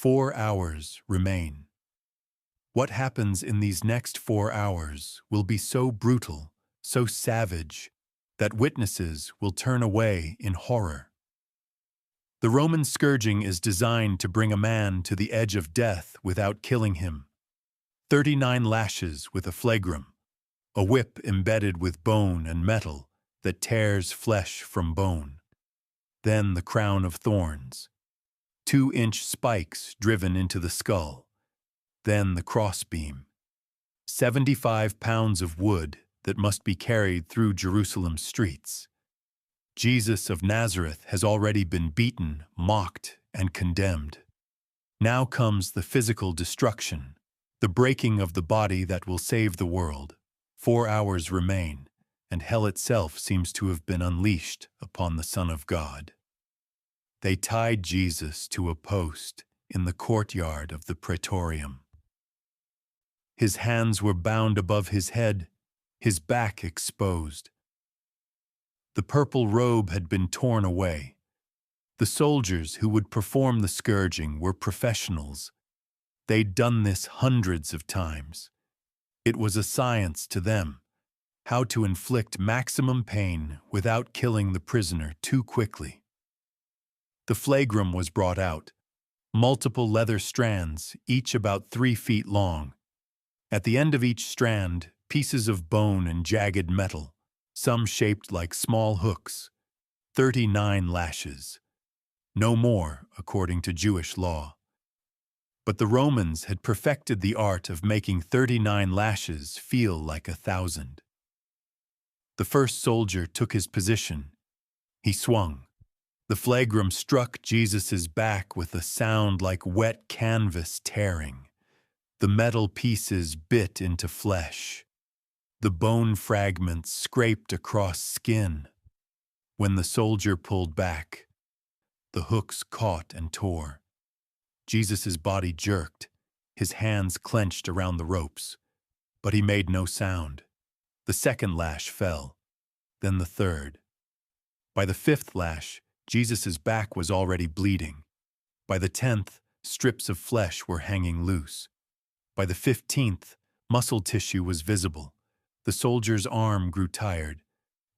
4 hours remain. What happens in these next 4 hours will be so brutal, so savage, that witnesses will turn away in horror. The Roman scourging is designed to bring a man to the edge of death without killing him. 39 lashes with a flagrum, a whip embedded with bone and metal that tears flesh from bone. Then the crown of thorns, 2-inch spikes driven into the skull. Then the crossbeam, 75 pounds of wood that must be carried through Jerusalem's streets. Jesus of Nazareth has already been beaten, mocked, and condemned. Now comes the physical destruction, the breaking of the body that will save the world. 4 hours remain, and hell itself seems to have been unleashed upon the Son of God. They tied Jesus to a post in the courtyard of the praetorium. His hands were bound above his head, his back exposed. The purple robe had been torn away. The soldiers who would perform the scourging were professionals. They'd done this hundreds of times. It was a science to them, how to inflict maximum pain without killing the prisoner too quickly. The flagrum was brought out, multiple leather strands, each about 3 feet long. At the end of each strand, pieces of bone and jagged metal, some shaped like small hooks. 39 lashes. No more, according to Jewish law. But the Romans had perfected the art of making 39 lashes feel like 1,000. The first soldier took his position. He swung. The flagrum struck Jesus' back with a sound like wet canvas tearing. The metal pieces bit into flesh. The bone fragments scraped across skin. When the soldier pulled back, the hooks caught and tore. Jesus' body jerked, his hands clenched around the ropes, but he made no sound. The second lash fell, then the third. By the 5th lash, Jesus' back was already bleeding. By the 10th, strips of flesh were hanging loose. By the 15th, muscle tissue was visible. The soldier's arm grew tired.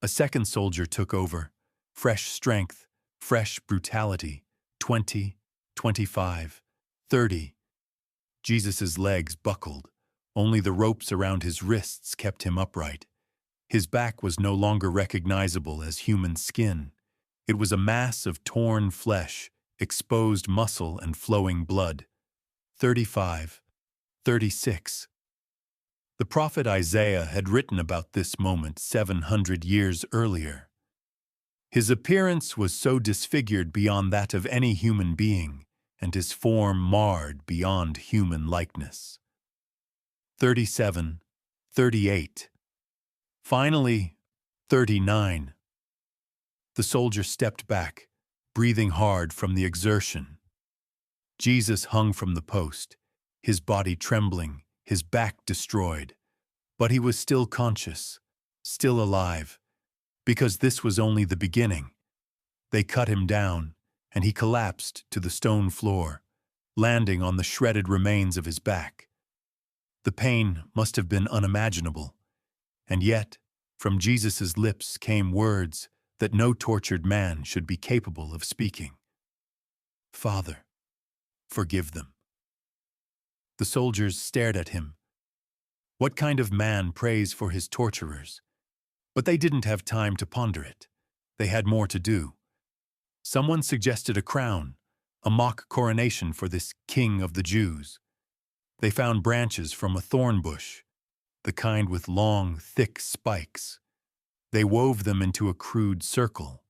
A second soldier took over. Fresh strength, fresh brutality. 20, 25, 30. Jesus' legs buckled. Only the ropes around his wrists kept him upright. His back was no longer recognizable as human skin. It was a mass of torn flesh, exposed muscle, and flowing blood. 35. 36. The prophet Isaiah had written about this moment 700 years earlier. His appearance was so disfigured beyond that of any human being, and his form marred beyond human likeness. 37. 38. Finally, 39. The soldier stepped back, breathing hard from the exertion. Jesus hung from the post, his body trembling, his back destroyed. But he was still conscious, still alive, because this was only the beginning. They cut him down, and he collapsed to the stone floor, landing on the shredded remains of his back. The pain must have been unimaginable, and yet, from Jesus' lips came words that no tortured man should be capable of speaking. "Father, forgive them." The soldiers stared at him. What kind of man prays for his torturers? But they didn't have time to ponder it. They had more to do. Someone suggested a crown, a mock coronation for this king of the Jews. They found branches from a thorn bush, the kind with long, thick spikes. They wove them into a crude circle.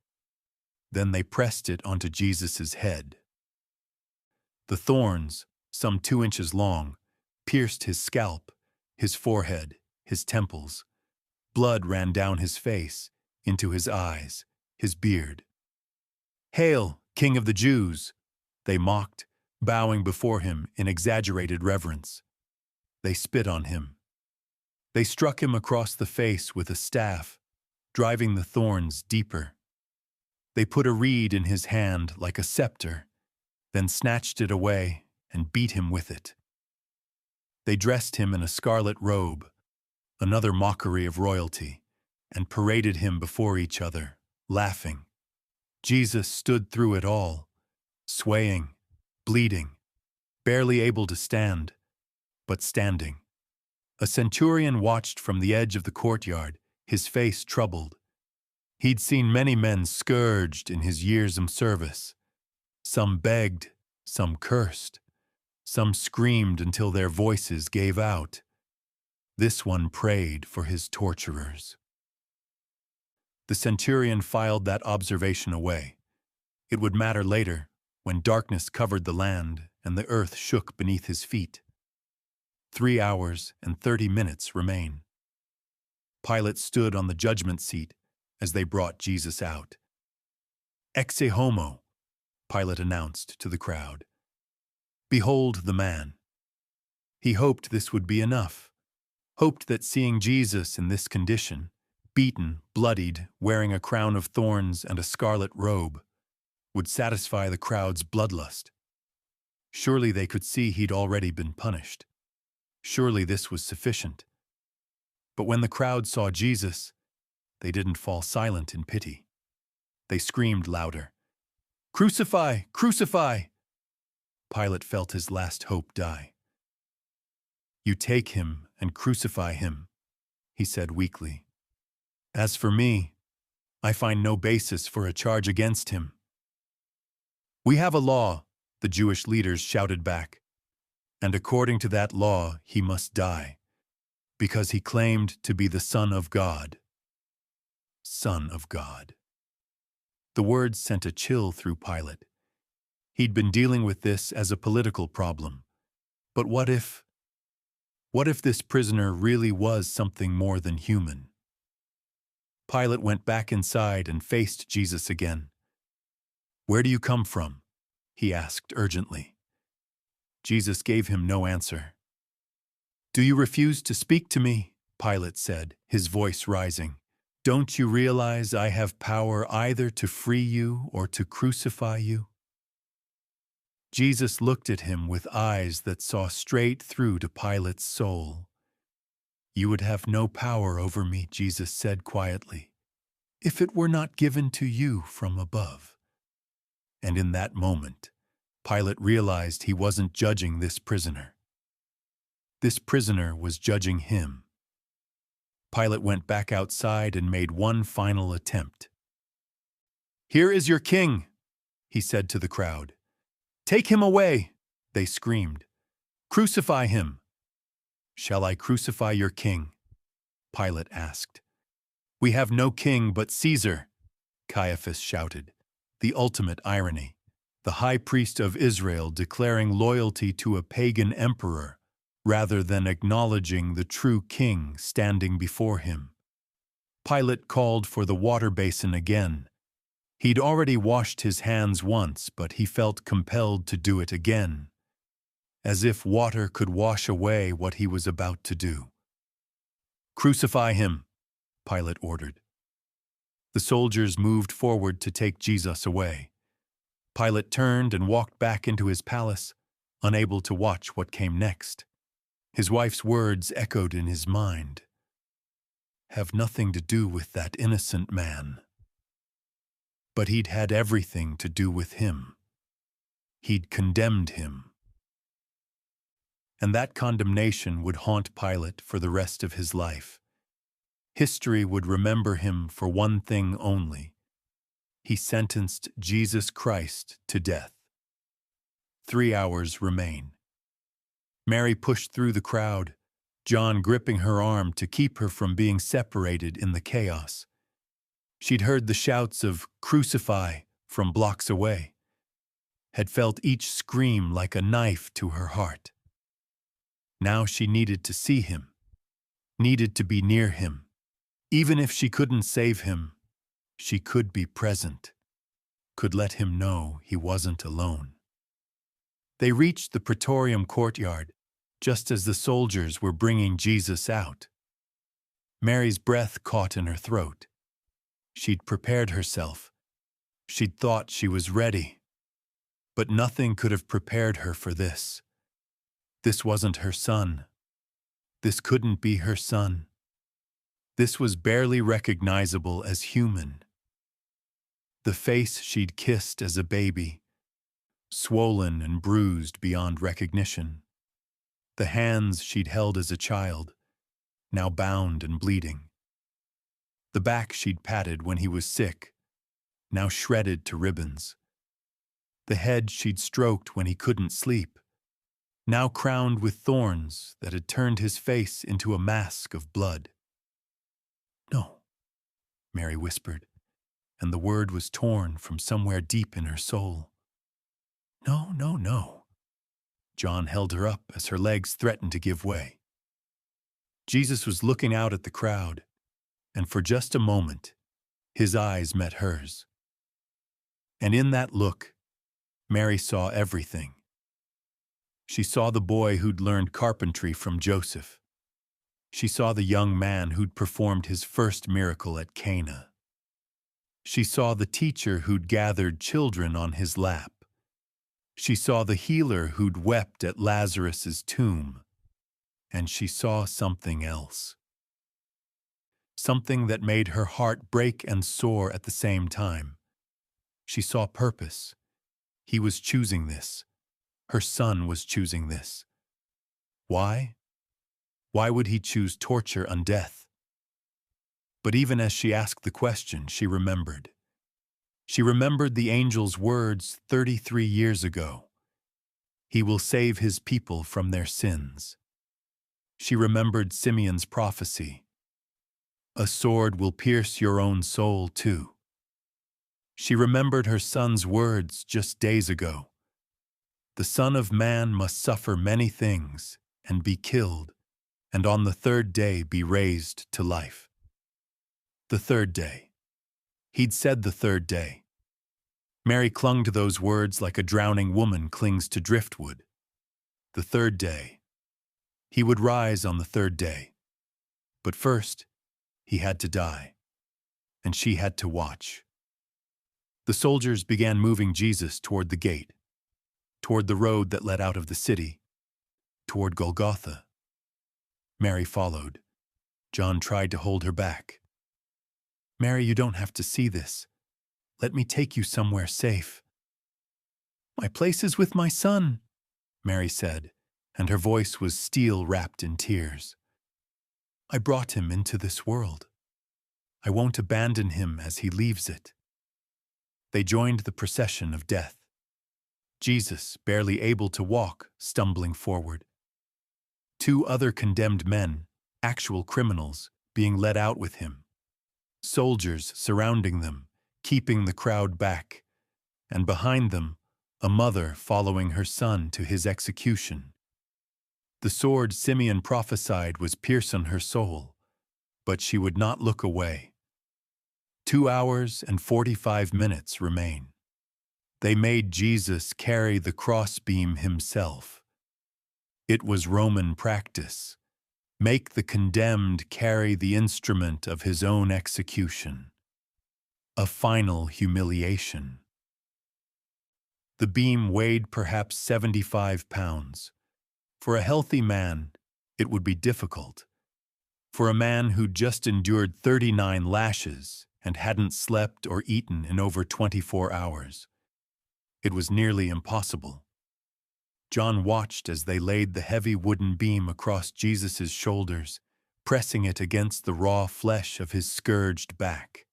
Then they pressed it onto Jesus' head. The thorns, some 2 inches long, pierced his scalp, his forehead, his temples. Blood ran down his face, into his eyes, his beard. "Hail, King of the Jews!" they mocked, bowing before him in exaggerated reverence. They spit on him. They struck him across the face with a staff, driving the thorns deeper. They put a reed in his hand like a scepter, then snatched it away and beat him with it. They dressed him in a scarlet robe, another mockery of royalty, and paraded him before each other, laughing. Jesus stood through it all, swaying, bleeding, barely able to stand, but standing. A centurion watched from the edge of the courtyard, his face troubled. He'd seen many men scourged in his years of service. Some begged, some cursed, some screamed until their voices gave out. This one prayed for his torturers. The centurion filed that observation away. It would matter later, when darkness covered the land and the earth shook beneath his feet. 3 hours and 30 minutes remain. Pilate stood on the judgment seat as they brought Jesus out. Exe homo, Pilate announced to the crowd. Behold the man. He hoped this would be enough, hoped that seeing Jesus in this condition, beaten, bloodied, wearing a crown of thorns and a scarlet robe, would satisfy the crowd's bloodlust. Surely they could see he'd already been punished. Surely this was sufficient. But when the crowd saw Jesus, they didn't fall silent in pity. They screamed louder, "Crucify! Crucify!" Pilate felt his last hope die. "You take him and crucify him," he said weakly. "As for me, I find no basis for a charge against him." "We have a law," the Jewish leaders shouted back, "and according to that law he must die, because he claimed to be the Son of God." Son of God. The words sent a chill through Pilate. He'd been dealing with this as a political problem. But what if this prisoner really was something more than human? Pilate went back inside and faced Jesus again. "Where do you come from?" he asked urgently. Jesus gave him no answer. "Do you refuse to speak to me?" Pilate said, his voice rising. "Don't you realize I have power either to free you or to crucify you?" Jesus looked at him with eyes that saw straight through to Pilate's soul. "You would have no power over me," Jesus said quietly, "if it were not given to you from above." And in that moment, Pilate realized he wasn't judging this prisoner. This prisoner was judging him. Pilate went back outside and made one final attempt. "Here is your king," he said to the crowd. "Take him away," they screamed. "Crucify him." "Shall I crucify your king?" Pilate asked. "We have no king but Caesar," Caiaphas shouted. The ultimate irony, the high priest of Israel declaring loyalty to a pagan emperor rather than acknowledging the true king standing before him. Pilate called for the water basin again. He'd already washed his hands once, but he felt compelled to do it again, as if water could wash away what he was about to do. "Crucify him," Pilate ordered. The soldiers moved forward to take Jesus away. Pilate turned and walked back into his palace, unable to watch what came next. His wife's words echoed in his mind. "Have nothing to do with that innocent man." But he'd had everything to do with him. He'd condemned him. And that condemnation would haunt Pilate for the rest of his life. History would remember him for one thing only. He sentenced Jesus Christ to death. 3 hours remain. Mary pushed through the crowd, John gripping her arm to keep her from being separated in the chaos. She'd heard the shouts of "Crucify" from blocks away, had felt each scream like a knife to her heart. Now she needed to see him, needed to be near him. Even if she couldn't save him, she could be present, could let him know he wasn't alone. They reached the Praetorium courtyard just as the soldiers were bringing Jesus out. Mary's breath caught in her throat. She'd prepared herself. She'd thought she was ready. But nothing could have prepared her for this. This wasn't her son. This couldn't be her son. This was barely recognizable as human. The face she'd kissed as a baby, swollen and bruised beyond recognition. The hands she'd held as a child, now bound and bleeding. The back she'd patted when he was sick, now shredded to ribbons. The head she'd stroked when he couldn't sleep, now crowned with thorns that had turned his face into a mask of blood. "No," Mary whispered, and the word was torn from somewhere deep in her soul. "No, no, no." John held her up as her legs threatened to give way. Jesus was looking out at the crowd, and for just a moment, his eyes met hers. And in that look, Mary saw everything. She saw the boy who'd learned carpentry from Joseph. She saw the young man who'd performed his first miracle at Cana. She saw the teacher who'd gathered children on his lap. She saw the healer who'd wept at Lazarus's tomb. And she saw something else. Something that made her heart break and soar at the same time. She saw purpose. He was choosing this. Her son was choosing this. Why? Why would he choose torture and death? But even as she asked the question, she remembered. She remembered the angel's words 33 years ago. He will save his people from their sins. She remembered Simeon's prophecy. A sword will pierce your own soul too. She remembered her son's words just days ago. The Son of Man must suffer many things and be killed, and on the third day be raised to life. The third day. He'd said the third day. Mary clung to those words like a drowning woman clings to driftwood. The third day. He would rise on the third day. But first, he had to die, and she had to watch. The soldiers began moving Jesus toward the gate, toward the road that led out of the city, toward Golgotha. Mary followed. John tried to hold her back. "Mary, you don't have to see this. Let me take you somewhere safe." "My place is with my son," Mary said, and her voice was steel wrapped in tears. "I brought him into this world. I won't abandon him as he leaves it." They joined the procession of death. Jesus, barely able to walk, stumbling forward. 2 other condemned men, actual criminals, being led out with him. Soldiers surrounding them, keeping the crowd back, and behind them, a mother following her son to his execution. The sword Simeon prophesied was piercing her soul, but she would not look away. 2 hours and 45 minutes remain. They made Jesus carry the crossbeam himself. It was Roman practice. Make the condemned carry the instrument of his own execution. A final humiliation. The beam weighed perhaps 75 pounds. For a healthy man, it would be difficult. For a man who'd just endured 39 lashes and hadn't slept or eaten in over 24 hours, it was nearly impossible. John watched as they laid the heavy wooden beam across Jesus' shoulders, pressing it against the raw flesh of his scourged back.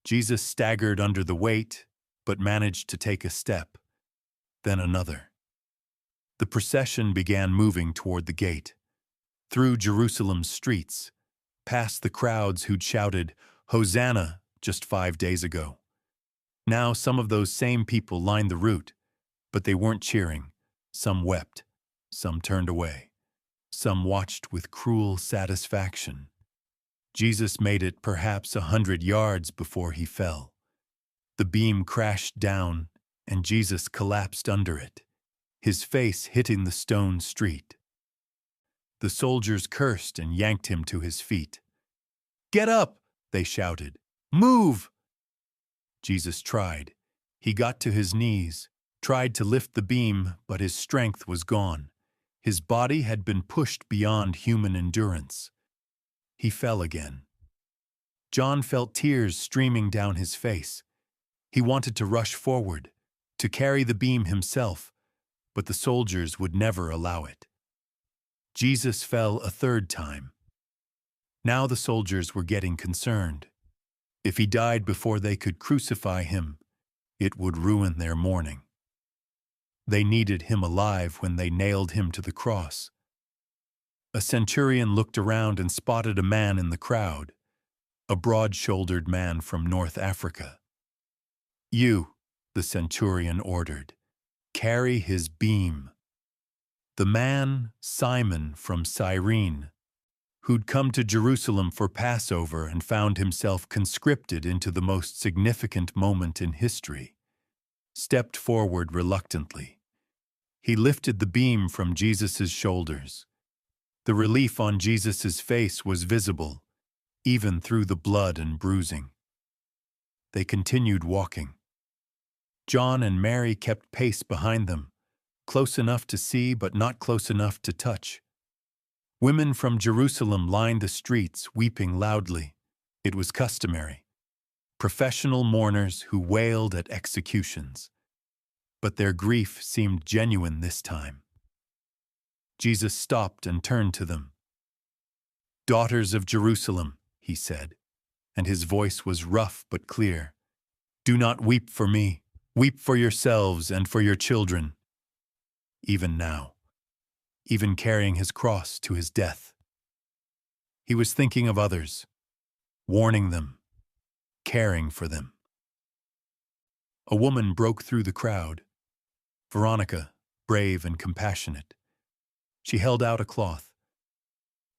Jesus staggered under the weight, but managed to take a step, then another. The procession began moving toward the gate, through Jerusalem's streets, past the crowds who'd shouted, "Hosanna," just 5 days ago. Now some of those same people lined the route, but they weren't cheering. Some wept, some turned away, some watched with cruel satisfaction. Jesus made it perhaps 100 yards before he fell. The beam crashed down, and Jesus collapsed under it, his face hitting the stone street. The soldiers cursed and yanked him to his feet. "Get up!" they shouted. "Move!" Jesus tried. He got to his knees, tried to lift the beam, but his strength was gone. His body had been pushed beyond human endurance. He fell again. John felt tears streaming down his face. He wanted to rush forward, to carry the beam himself, but the soldiers would never allow it. Jesus fell a third time. Now the soldiers were getting concerned. If he died before they could crucify him, it would ruin their mourning. They needed him alive when they nailed him to the cross. A centurion looked around and spotted a man in the crowd, a broad-shouldered man from North Africa. "You," the centurion ordered, "carry his beam." The man, Simon from Cyrene, who'd come to Jerusalem for Passover and found himself conscripted into the most significant moment in history, stepped forward reluctantly. He lifted the beam from Jesus' shoulders. The relief on Jesus' face was visible, even through the blood and bruising. They continued walking. John and Mary kept pace behind them, close enough to see but not close enough to touch. Women from Jerusalem lined the streets, weeping loudly. It was customary. Professional mourners who wailed at executions. But their grief seemed genuine this time. Jesus stopped and turned to them. "Daughters of Jerusalem," he said, and his voice was rough but clear. "Do not weep for me. Weep for yourselves and for your children." Even now, even carrying his cross to his death, he was thinking of others, warning them, caring for them. A woman broke through the crowd. Veronica, brave and compassionate. She held out a cloth.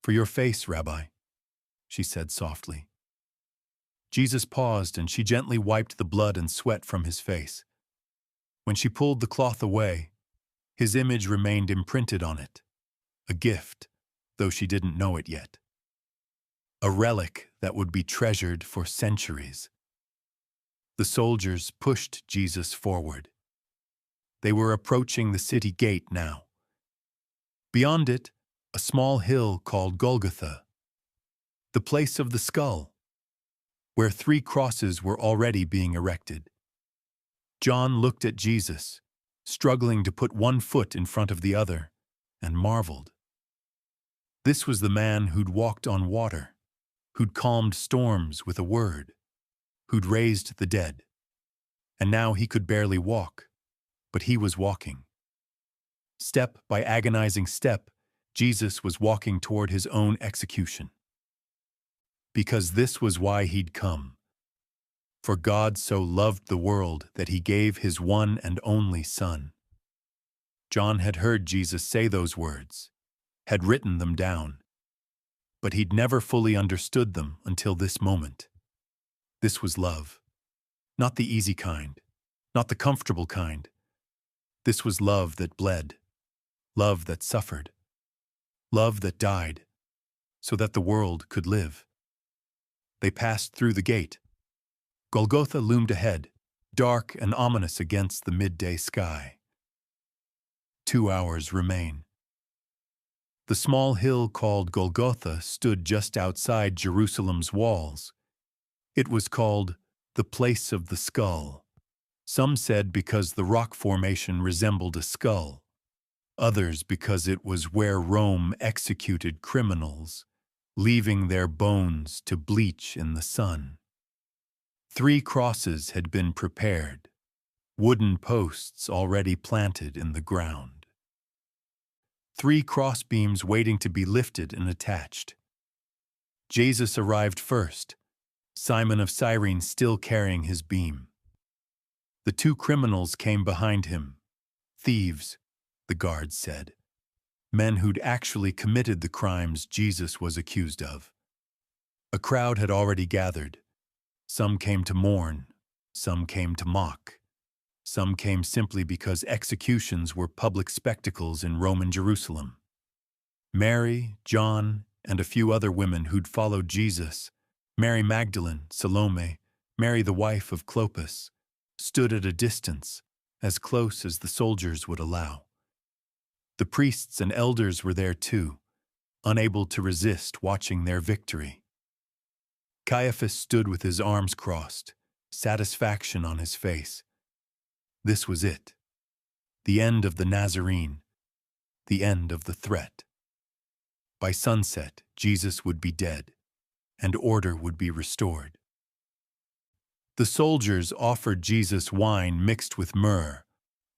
"For your face, Rabbi," she said softly. Jesus paused and she gently wiped the blood and sweat from his face. When she pulled the cloth away, his image remained imprinted on it. A gift, though she didn't know it yet. A relic that would be treasured for centuries. The soldiers pushed Jesus forward. They were approaching the city gate now. Beyond it, a small hill called Golgotha, the place of the skull, where 3 crosses were already being erected. John looked at Jesus, struggling to put one foot in front of the other, and marveled. This was the man who'd walked on water, who'd calmed storms with a word, who'd raised the dead. And now he could barely walk, but he was walking. Step by agonizing step, Jesus was walking toward his own execution. Because this was why he'd come. For God so loved the world that he gave his one and only Son. John had heard Jesus say those words, had written them down, but he'd never fully understood them until this moment. This was love. Not the easy kind, not the comfortable kind. This was love that bled, love that suffered, love that died, so that the world could live. They passed through the gate. Golgotha loomed ahead, dark and ominous against the midday sky. 2 hours remain. The small hill called Golgotha stood just outside Jerusalem's walls. It was called the Place of the Skull. Some said because the rock formation resembled a skull. Others because it was where Rome executed criminals, leaving their bones to bleach in the sun. 3 crosses had been prepared, wooden posts already planted in the ground. 3 crossbeams waiting to be lifted and attached. Jesus arrived first, Simon of Cyrene still carrying his beam. The 2 criminals came behind him. Thieves, the guards said. Men who'd actually committed the crimes Jesus was accused of. A crowd had already gathered. Some came to mourn, some came to mock. Some came simply because executions were public spectacles in Roman Jerusalem. Mary, John, and a few other women who'd followed Jesus, Mary Magdalene, Salome, Mary the wife of Clopas, stood at a distance, as close as the soldiers would allow. The priests and elders were there too, unable to resist watching their victory. Caiaphas stood with his arms crossed, satisfaction on his face. This was it. The end of the Nazarene, the end of the threat. By sunset, Jesus would be dead, and order would be restored. The soldiers offered Jesus wine mixed with myrrh,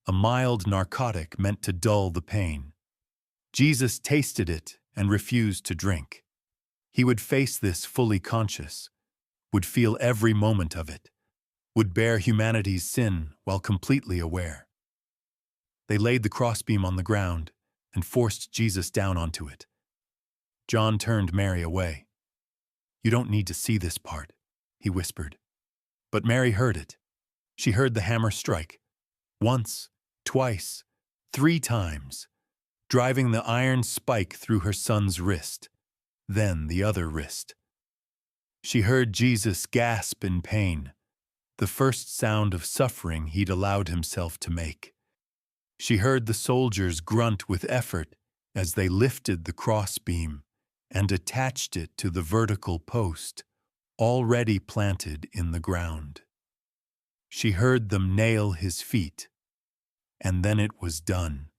a mild narcotic meant to dull the pain. Jesus tasted it and refused to drink. He would face this fully conscious, would feel every moment of it, would bear humanity's sin while completely aware. They laid the crossbeam on the ground and forced Jesus down onto it. John turned Mary away. "You don't need to see this part," he whispered. But Mary heard it. She heard the hammer strike. Once, twice, 3 times, driving the iron spike through her son's wrist, then the other wrist. She heard Jesus gasp in pain, the first sound of suffering he'd allowed himself to make. She heard the soldiers grunt with effort as they lifted the crossbeam and attached it to the vertical post, already planted in the ground. She heard them nail his feet, and then it was done.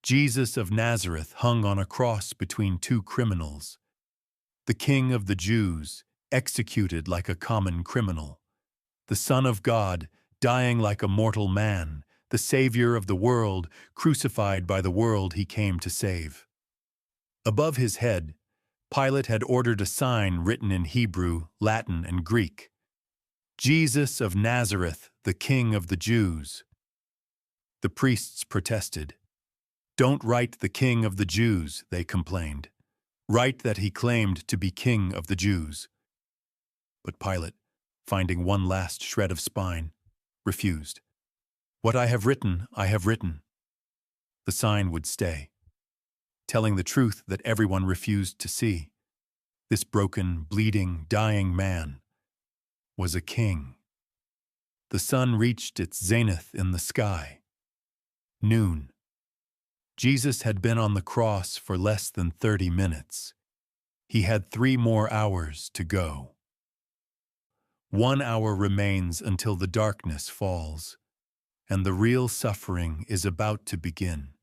Jesus of Nazareth hung on a cross between 2 criminals. The King of the Jews, executed like a common criminal. The Son of God, dying like a mortal man. The Savior of the world, crucified by the world he came to save. Above his head, Pilate had ordered a sign written in Hebrew, Latin, and Greek. Jesus of Nazareth, the King of the Jews. The priests protested. "Don't write the King of the Jews," they complained. "Write that he claimed to be King of the Jews." But Pilate, finding one last shred of spine, refused. "What I have written, I have written." The sign would stay, telling the truth that everyone refused to see. This broken, bleeding, dying man was a king. The sun reached its zenith in the sky. Noon. Jesus had been on the cross for less than 30 minutes. He had 3 more hours to go. 1 hour remains until the darkness falls, and the real suffering is about to begin.